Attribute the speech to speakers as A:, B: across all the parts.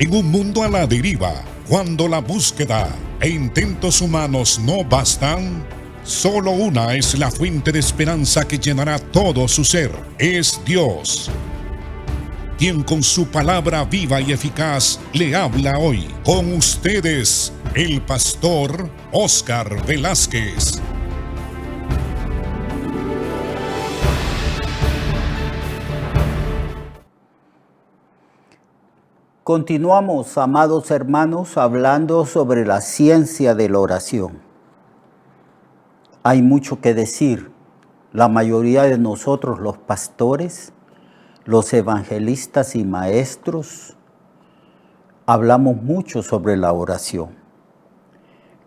A: En un mundo a la deriva, cuando la búsqueda e intentos humanos no bastan, solo una es la fuente de esperanza que llenará todo su ser. Es Dios, quien con su palabra viva y eficaz le habla hoy. Con ustedes, el pastor Óscar Velázquez.
B: Continuamos, amados hermanos, hablando sobre la ciencia de la oración. Hay mucho que decir. La mayoría de nosotros, los pastores, los evangelistas y maestros, hablamos mucho sobre la oración.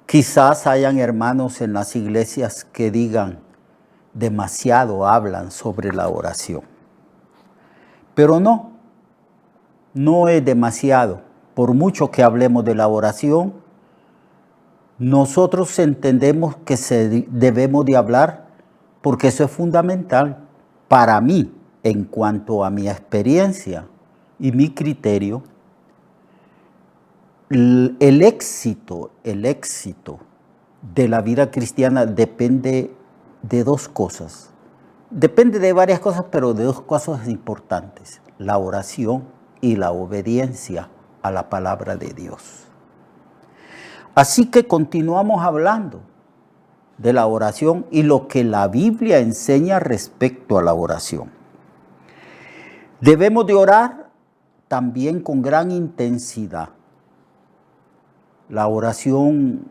B: Quizás hayan hermanos en las iglesias que digan, demasiado hablan sobre la oración. Pero no es demasiado. Por mucho que hablemos de la oración, nosotros entendemos que debemos de hablar porque eso es fundamental para mí en cuanto a mi experiencia y mi criterio. El éxito de la vida cristiana depende de dos cosas. Depende de varias cosas, pero de dos cosas importantes: la oración y la obediencia a la palabra de Dios. Así que continuamos hablando de la oración y lo que la Biblia enseña respecto a la oración. Debemos de orar también con gran intensidad. La oración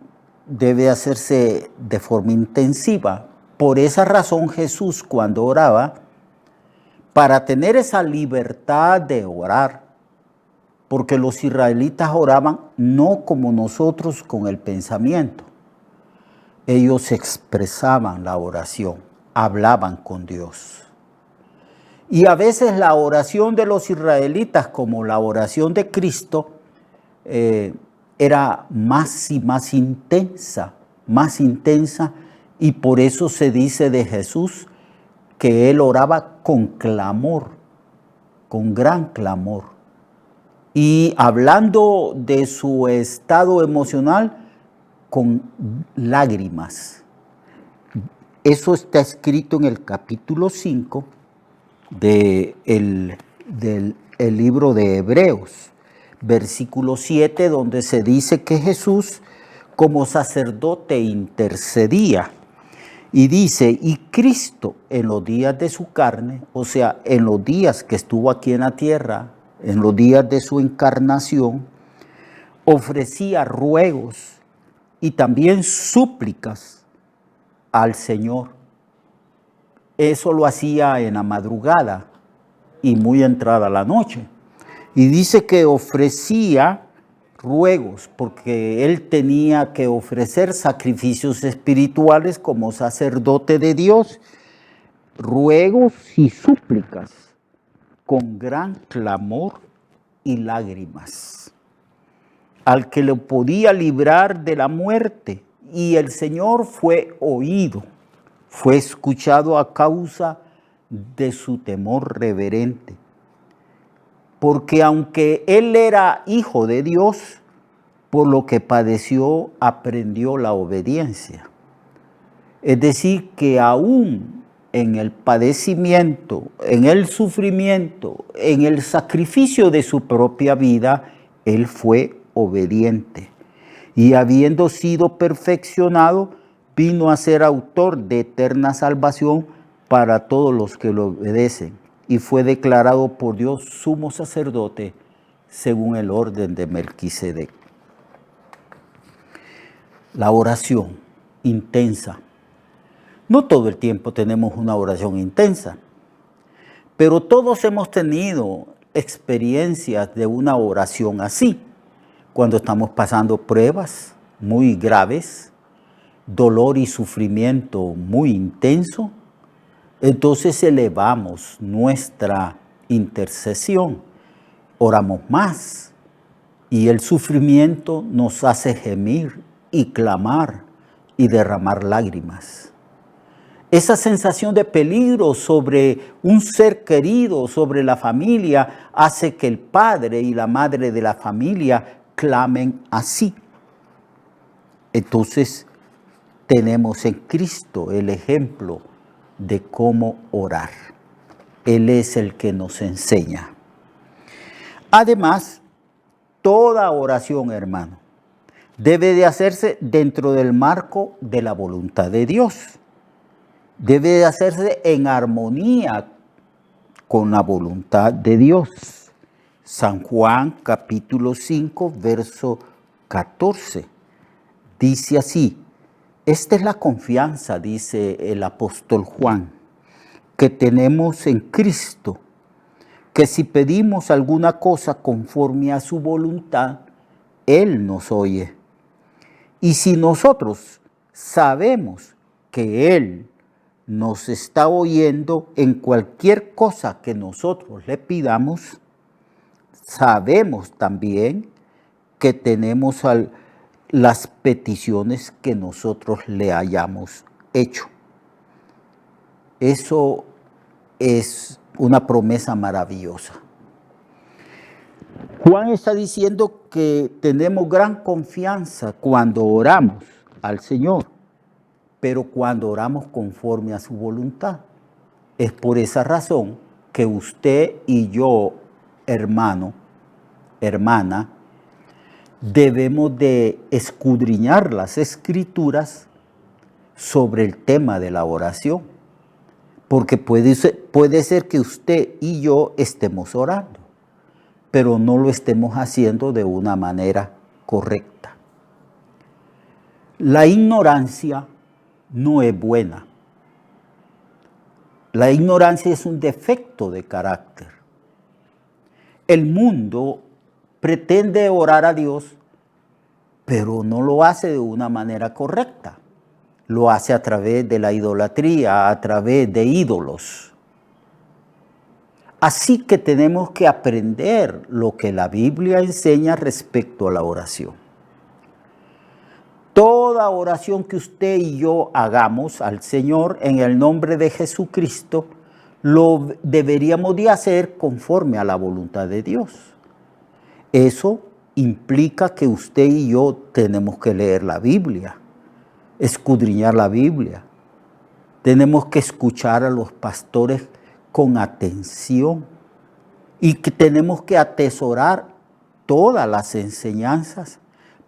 B: debe hacerse de forma intensiva. Por esa razón Jesús, cuando oraba, para tener esa libertad de orar, porque los israelitas oraban no como nosotros con el pensamiento. Ellos expresaban la oración, hablaban con Dios. Y a veces la oración de los israelitas, como la oración de Cristo, era más y más intensa, y por eso se dice de Jesús que él oraba con clamor, con gran clamor. Y hablando de su estado emocional, con lágrimas. Eso está escrito en el capítulo 5 del libro de Hebreos, versículo 7, donde se dice que Jesús como sacerdote intercedía. Y dice, y Cristo en los días de su carne, o sea, en los días que estuvo aquí en la tierra, en los días de su encarnación, ofrecía ruegos y también súplicas al Señor. Eso lo hacía en la madrugada y muy entrada la noche. Y dice que ofrecía ruegos porque él tenía que ofrecer sacrificios espirituales como sacerdote de Dios, ruegos y súplicas con gran clamor y lágrimas al que lo podía librar de la muerte. Y el Señor fue oído, fue escuchado a causa de su temor reverente. Porque aunque él era hijo de Dios, por lo que padeció, aprendió la obediencia. Es decir, que aún en el padecimiento, en el sufrimiento, en el sacrificio de su propia vida, él fue obediente. Y habiendo sido perfeccionado, vino a ser autor de eterna salvación para todos los que lo obedecen. Y fue declarado por Dios sumo sacerdote según el orden de Melquisedec. La oración intensa. No todo el tiempo tenemos una oración intensa, pero todos hemos tenido experiencias de una oración así. Cuando estamos pasando pruebas muy graves, dolor y sufrimiento muy intenso, entonces elevamos nuestra intercesión, oramos más y el sufrimiento nos hace gemir y clamar y derramar lágrimas. Esa sensación de peligro sobre un ser querido, sobre la familia, hace que el padre y la madre de la familia clamen así. Entonces, tenemos en Cristo el ejemplo de cómo orar. Él es el que nos enseña. Además, toda oración, hermano, debe de hacerse dentro del marco de la voluntad de Dios. Debe de hacerse en armonía con la voluntad de Dios. San Juan capítulo 5, verso 14. Dice así: esta es la confianza, dice el apóstol Juan, que tenemos en Cristo, que si pedimos alguna cosa conforme a su voluntad, Él nos oye. Y si nosotros sabemos que Él nos está oyendo en cualquier cosa que nosotros le pidamos, sabemos también que tenemos las peticiones que nosotros le hayamos hecho. Eso es una promesa maravillosa. Juan está diciendo que tenemos gran confianza cuando oramos al Señor, pero cuando oramos conforme a su voluntad. Es por esa razón que usted y yo, hermano, hermana, debemos de escudriñar las Escrituras sobre el tema de la oración, porque puede ser que usted y yo estemos orando, pero no lo estemos haciendo de una manera correcta. La ignorancia no es buena. La ignorancia es un defecto de carácter. El mundo pretende orar a Dios, pero no lo hace de una manera correcta. Lo hace a través de la idolatría, a través de ídolos. Así que tenemos que aprender lo que la Biblia enseña respecto a la oración. Toda oración que usted y yo hagamos al Señor en el nombre de Jesucristo, lo deberíamos de hacer conforme a la voluntad de Dios. Eso implica que usted y yo tenemos que leer la Biblia, escudriñar la Biblia. Tenemos que escuchar a los pastores con atención y que tenemos que atesorar todas las enseñanzas,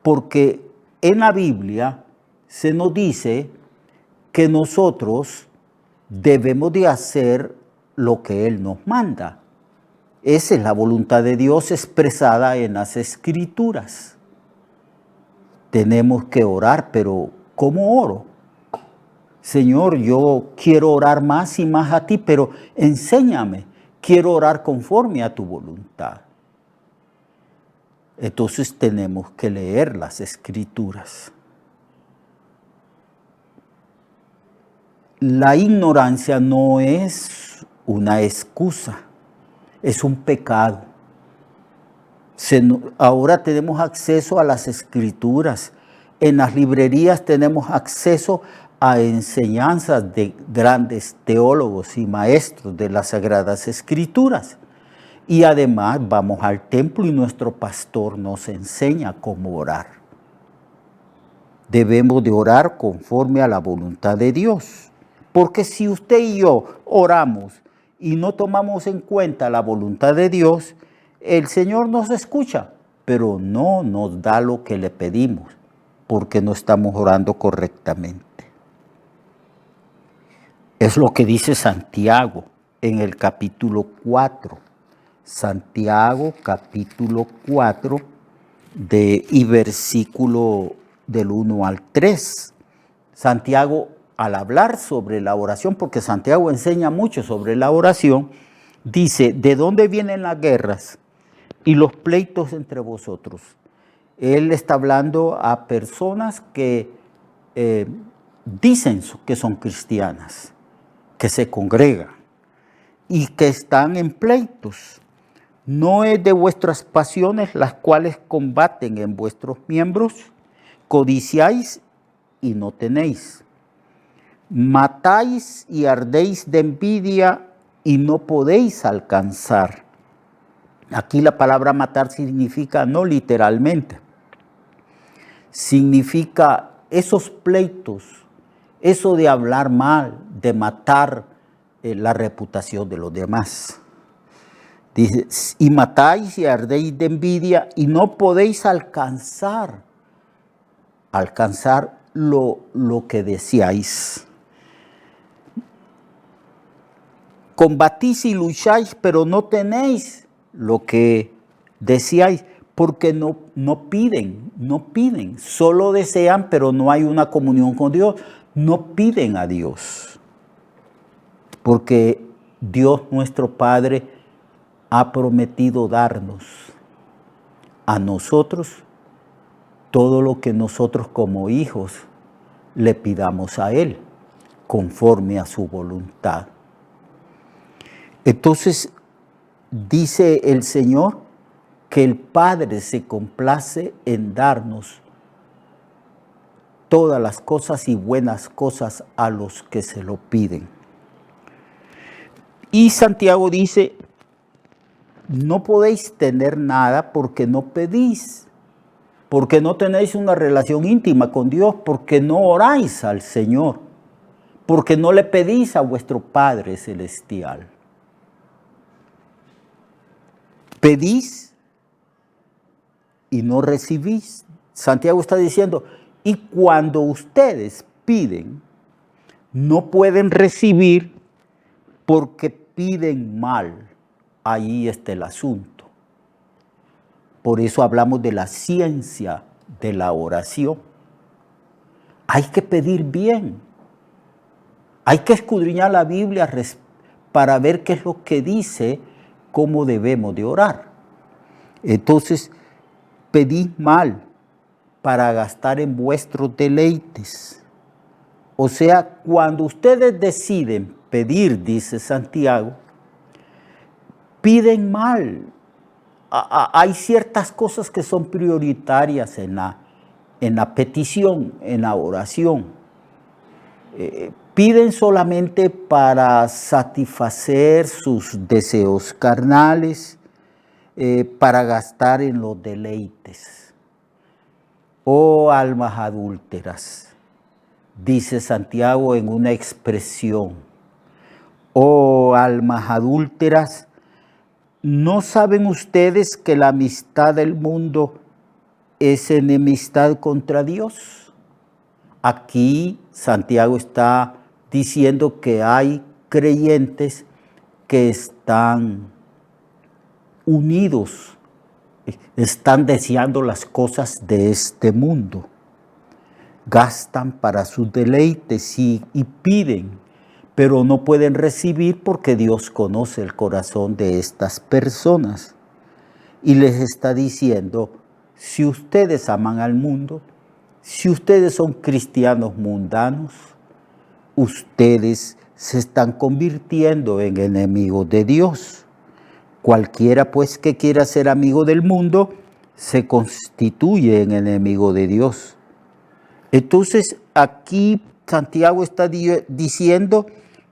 B: porque en la Biblia se nos dice que nosotros debemos de hacer lo que Él nos manda. Esa es la voluntad de Dios expresada en las Escrituras. Tenemos que orar, pero ¿cómo oro? Señor, yo quiero orar más y más a ti, pero enséñame. Quiero orar conforme a tu voluntad. Entonces tenemos que leer las Escrituras. La ignorancia no es una excusa, es un pecado. Ahora tenemos acceso a las Escrituras. En las librerías tenemos acceso a enseñanzas de grandes teólogos y maestros de las Sagradas Escrituras. Y además vamos al templo y nuestro pastor nos enseña cómo orar. Debemos de orar conforme a la voluntad de Dios. Porque si usted y yo oramos y no tomamos en cuenta la voluntad de Dios, el Señor nos escucha, pero no nos da lo que le pedimos, porque no estamos orando correctamente. Es lo que dice Santiago en el capítulo 4. Santiago capítulo 4 y versículo del 1 al 3. Santiago, al hablar sobre la oración, porque Santiago enseña mucho sobre la oración, dice: ¿de dónde vienen las guerras y los pleitos entre vosotros? Él está hablando a personas que dicen que son cristianas, que se congregan y que están en pleitos. ¿No es de vuestras pasiones las cuales combaten en vuestros miembros? Codiciáis y no tenéis. matáis y ardéis de envidia y no podéis alcanzar. Aquí la palabra matar significa, no literalmente, significa esos pleitos, eso de hablar mal, de matar la reputación de los demás. Dice, y matáis y ardéis de envidia y no podéis alcanzar lo que deseáis. Combatís y lucháis, pero no tenéis lo que deseáis, porque no piden, solo desean, pero no hay una comunión con Dios, no piden a Dios, porque Dios nuestro Padre ha prometido darnos a nosotros todo lo que nosotros como hijos le pidamos a Él, conforme a su voluntad. Entonces, dice el Señor que el Padre se complace en darnos todas las cosas y buenas cosas a los que se lo piden. Y Santiago dice, no podéis tener nada porque no pedís, porque no tenéis una relación íntima con Dios, porque no oráis al Señor, porque no le pedís a vuestro Padre Celestial. Pedís y no recibís. Santiago está diciendo, y cuando ustedes piden, no pueden recibir porque piden mal. Ahí está el asunto. Por eso hablamos de la ciencia de la oración. Hay que pedir bien. Hay que escudriñar la Biblia para ver qué es lo que dice, cómo debemos de orar. Entonces, pedid mal para gastar en vuestros deleites. O sea, cuando ustedes deciden pedir, dice Santiago, piden mal. Hay ciertas cosas que son prioritarias en la petición, en la oración. Piden solamente para satisfacer sus deseos carnales, para gastar en los deleites. Oh almas adúlteras, dice Santiago en una expresión. Oh almas adúlteras, ¿no saben ustedes que la amistad del mundo es enemistad contra Dios? Aquí Santiago está diciendo que hay creyentes que están unidos, están deseando las cosas de este mundo, gastan para sus deleites y piden, pero no pueden recibir porque Dios conoce el corazón de estas personas. Y les está diciendo, si ustedes aman al mundo, si ustedes son cristianos mundanos, ustedes se están convirtiendo en enemigos de Dios. Cualquiera pues que quiera ser amigo del mundo, se constituye en enemigo de Dios. Entonces aquí Santiago está diciendo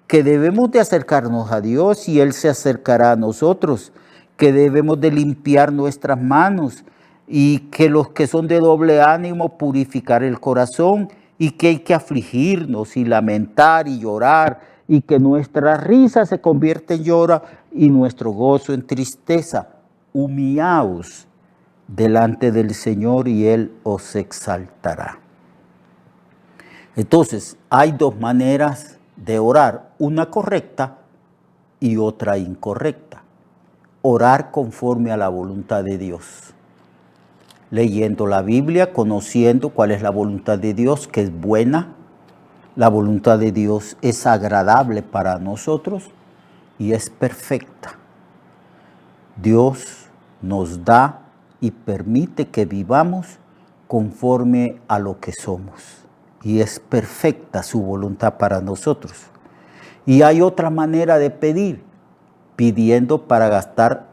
B: que debemos de acercarnos a Dios y Él se acercará a nosotros, que debemos de limpiar nuestras manos y que los que son de doble ánimo purificar el corazón y que hay que afligirnos y lamentar y llorar y que nuestra risa se convierta en lloro y nuestro gozo en tristeza. Humillaos delante del Señor y Él os exaltará. Entonces, hay dos maneras de orar, una correcta y otra incorrecta. Orar conforme a la voluntad de Dios. Leyendo la Biblia, conociendo cuál es la voluntad de Dios, que es buena. La voluntad de Dios es agradable para nosotros y es perfecta. Dios nos da y permite que vivamos conforme a lo que somos. Y es perfecta su voluntad para nosotros. Y hay otra manera de pedir, pidiendo para gastar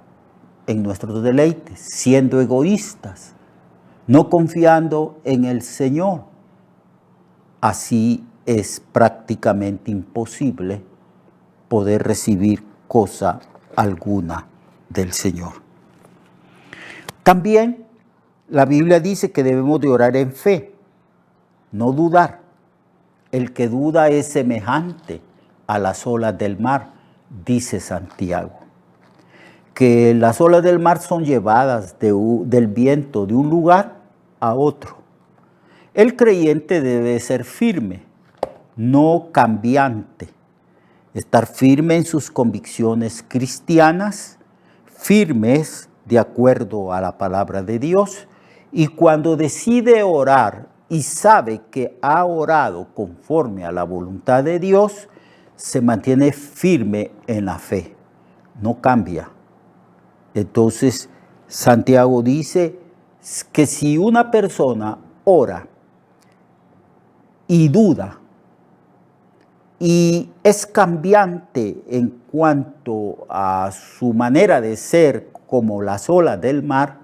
B: en nuestros deleites, siendo egoístas, no confiando en el Señor. Así es prácticamente imposible poder recibir cosa alguna del Señor. También la Biblia dice que debemos de orar en fe, no dudar. El que duda es semejante a las olas del mar, dice Santiago. Que las olas del mar son llevadas del viento de un lugar a otro. El creyente debe ser firme, no cambiante. Estar firme en sus convicciones cristianas, firmes de acuerdo a la palabra de Dios, y cuando decide orar y sabe que ha orado conforme a la voluntad de Dios, se mantiene firme en la fe, no cambia. Entonces, Santiago dice que si una persona ora y duda y es cambiante en cuanto a su manera de ser como las olas del mar,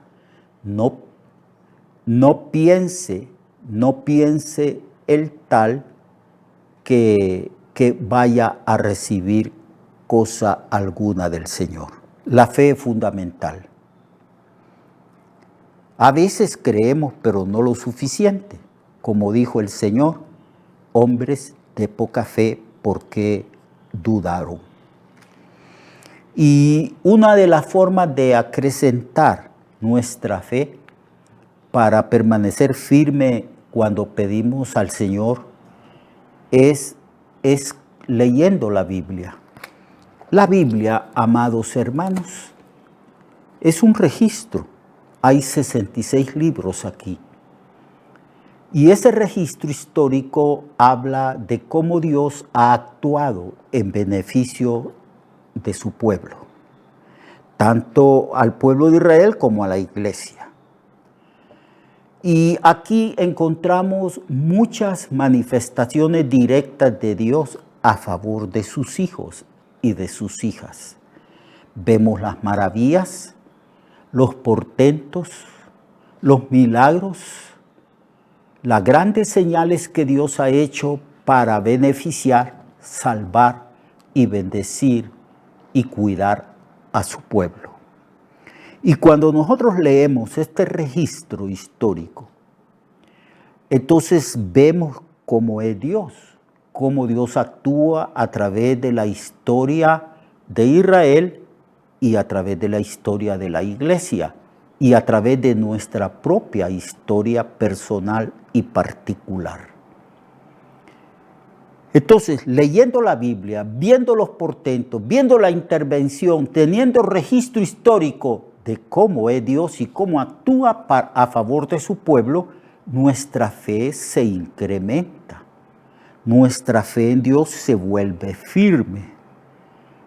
B: no piense el tal que vaya a recibir cosa alguna del Señor. La fe es fundamental. A veces creemos, pero no lo suficiente. Como dijo el Señor, hombres de poca fe, ¿por qué dudaron? Y una de las formas de acrecentar nuestra fe para permanecer firme cuando pedimos al Señor es leyendo la Biblia. La Biblia, amados hermanos, es un registro. Hay 66 libros aquí. Y ese registro histórico habla de cómo Dios ha actuado en beneficio de su pueblo, tanto al pueblo de Israel como a la iglesia. Y aquí encontramos muchas manifestaciones directas de Dios a favor de sus hijos y de sus hijas. Vemos las maravillas, los portentos, los milagros, las grandes señales que Dios ha hecho para beneficiar, salvar y bendecir y cuidar a su pueblo. Y cuando nosotros leemos este registro histórico, entonces vemos cómo es Dios, cómo Dios actúa a través de la historia de Israel y a través de la historia de la iglesia y a través de nuestra propia historia personal y particular. Entonces, leyendo la Biblia, viendo los portentos, viendo la intervención, teniendo registro histórico de cómo es Dios y cómo actúa a favor de su pueblo, nuestra fe se incrementa. Nuestra fe en Dios se vuelve firme.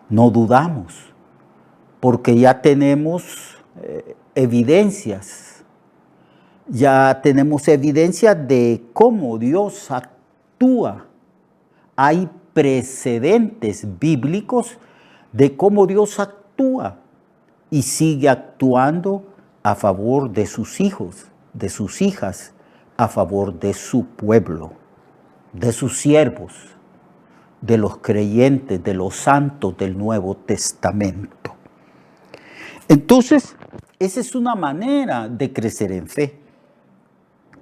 B: No dudamos, porque ya tenemos evidencias. Ya tenemos evidencias de cómo Dios actúa. Hay precedentes bíblicos de cómo Dios actúa y sigue actuando a favor de sus hijos, de sus hijas, a favor de su pueblo, de sus siervos, de los creyentes, de los santos del Nuevo Testamento. Entonces, esa es una manera de crecer en fe.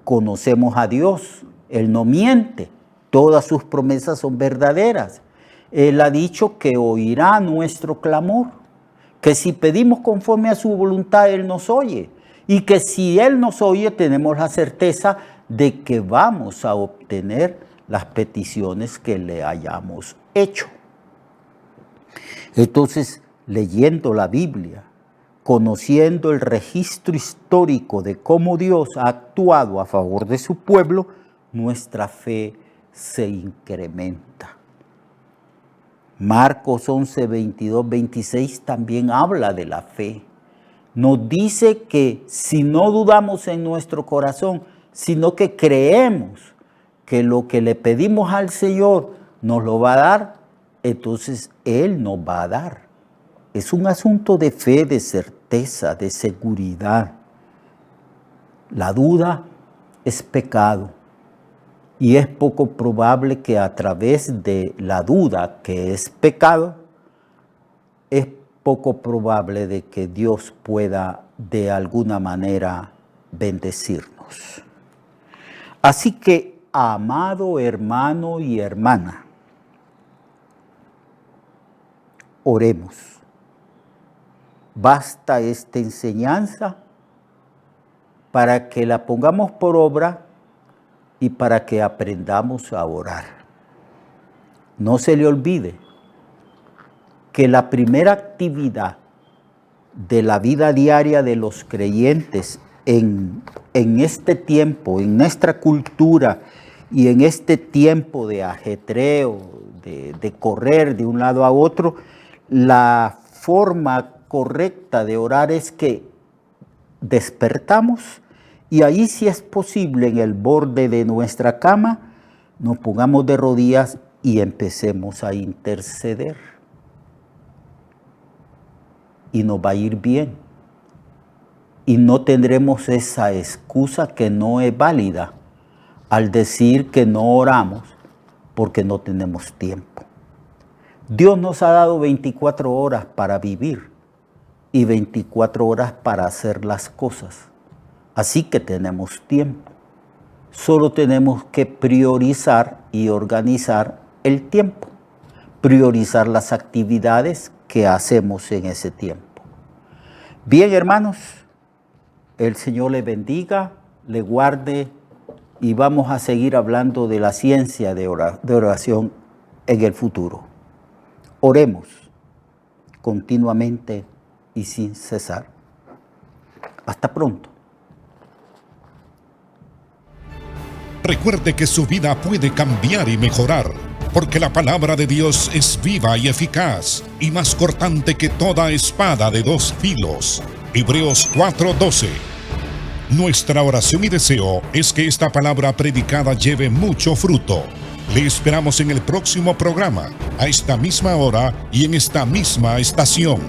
B: Conocemos a Dios, Él no miente, todas sus promesas son verdaderas. Él ha dicho que oirá nuestro clamor, que si pedimos conforme a su voluntad, Él nos oye, y que si Él nos oye, tenemos la certeza de que vamos a obtener las peticiones que le hayamos hecho. Entonces, leyendo la Biblia, conociendo el registro histórico de cómo Dios ha actuado a favor de su pueblo, nuestra fe se incrementa. Marcos 11, 22, 26 también habla de la fe. Nos dice que si no dudamos en nuestro corazón, sino que creemos que lo que le pedimos al Señor nos lo va a dar, entonces Él nos va a dar. Es un asunto de fe, de certeza, de seguridad. La duda es pecado. Y es poco probable que a través de la duda, que es pecado, es poco probable de que Dios pueda de alguna manera bendecirnos. Así que, amado hermano y hermana, oremos. Basta esta enseñanza para que la pongamos por obra y para que aprendamos a orar. No se le olvide que la primera actividad de la vida diaria de los creyentes en este tiempo, en nuestra cultura y en este tiempo de ajetreo, de correr de un lado a otro, la forma correcta de orar es que despertamos y ahí, si es posible, en el borde de nuestra cama, nos pongamos de rodillas y empecemos a interceder. Y nos va a ir bien. Y no tendremos esa excusa que no es válida al decir que no oramos porque no tenemos tiempo. Dios nos ha dado 24 horas para vivir y 24 horas para hacer las cosas. Así que tenemos tiempo. Solo tenemos que priorizar y organizar el tiempo. Priorizar las actividades que hacemos en ese tiempo. Bien, hermanos, el Señor le bendiga, le guarde y vamos a seguir hablando de la ciencia de oración en el futuro. Oremos continuamente y sin cesar. Hasta pronto.
A: Recuerde que su vida puede cambiar y mejorar, porque la palabra de Dios es viva y eficaz, y más cortante que toda espada de dos filos. Hebreos 4:12. Nuestra oración y deseo es que esta palabra predicada lleve mucho fruto. Le esperamos en el próximo programa, a esta misma hora y en esta misma estación.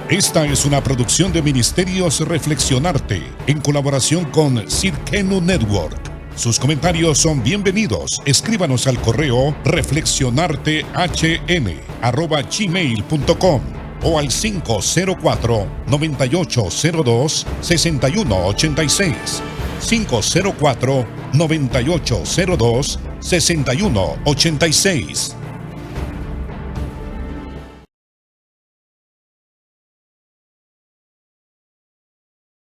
A: Esta es una producción de Ministerios Reflexionarte, en colaboración con Sirkenu Network. Sus comentarios son bienvenidos. Escríbanos al correo reflexionartehn@gmail.com o al 504-9802-6186. 504-9802-6186.